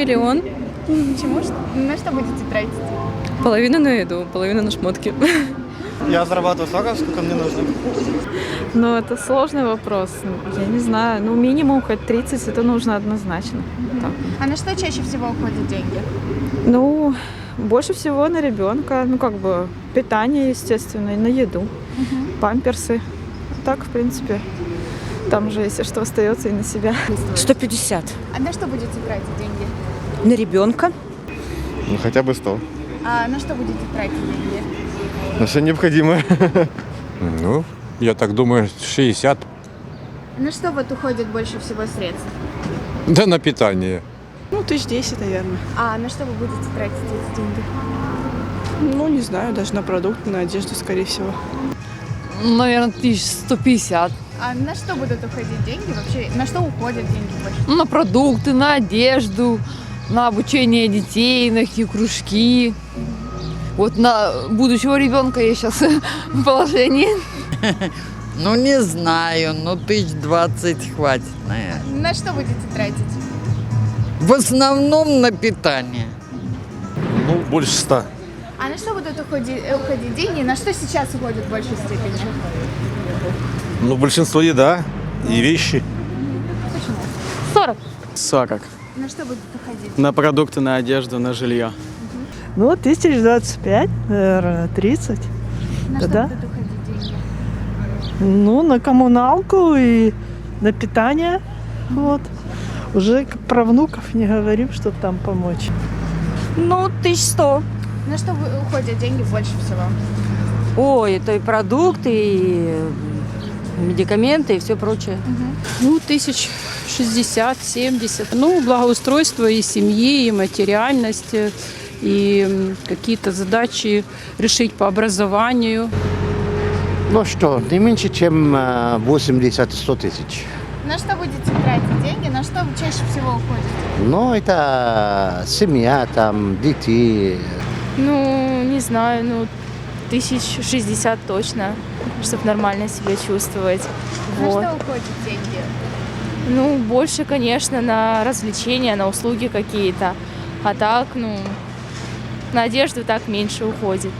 миллион. На что будете тратить? Половину на еду, половину на шмотки. Я зарабатываю столько, сколько мне нужно. Ну, это сложный вопрос. Я не знаю. Ну, минимум хоть 30 это нужно однозначно. Так. А на что чаще всего уходят деньги? Ну, больше всего на ребенка. Ну, как бы, питание, естественно, и на еду. Памперсы. Так, в принципе. Там же, если что, остается и на себя. 150. А на что будете тратить деньги? На ребенка. Ну, хотя бы 100. А на что будете тратить деньги? На все необходимое. Ну, я так думаю, 60. На что вот уходит больше всего средств? Да на питание. Ну, 1010, наверное. А на что вы будете тратить эти деньги? Ну, не знаю, даже на продукты, на одежду, скорее всего. Наверное, 1150. А на что будут уходить деньги вообще? На что уходят деньги больше? На продукты, на одежду, на обучение детей, на какие кружки. Вот на будущего ребенка я сейчас в положении. Ну, не знаю, но 20 хватит, наверное. На что будете тратить? В основном на питание. Ну, больше 100. А на что будут уходить деньги? На что сейчас уходят в большей степени? Ну, большинство еда и вещи. 40. На что будут уходить? На продукты, на одежду, на жилье. Ну, 1025, наверное, 30. На что Да. будут уходить деньги? Ну, на коммуналку и на питание. Вот. Уже про внуков не говорим, чтобы там помочь. Ну, 1100. На что уходят деньги больше всего? Ой, это и продукты, и медикаменты, и все прочее. Ну, 1060-70. Ну, благоустройство и семьи, и материальность, и какие-то задачи решить по образованию. Ну что, не меньше, чем 80-100 тысяч. На что будете тратить деньги? На что чаще всего уходите? Но это семья, там, дети. Ну, не знаю, 1060 точно, чтобы нормально себя чувствовать. На Вот. что уходят деньги? Ну, больше, конечно, на развлечения, на услуги какие-то. А так, на одежду так меньше уходит.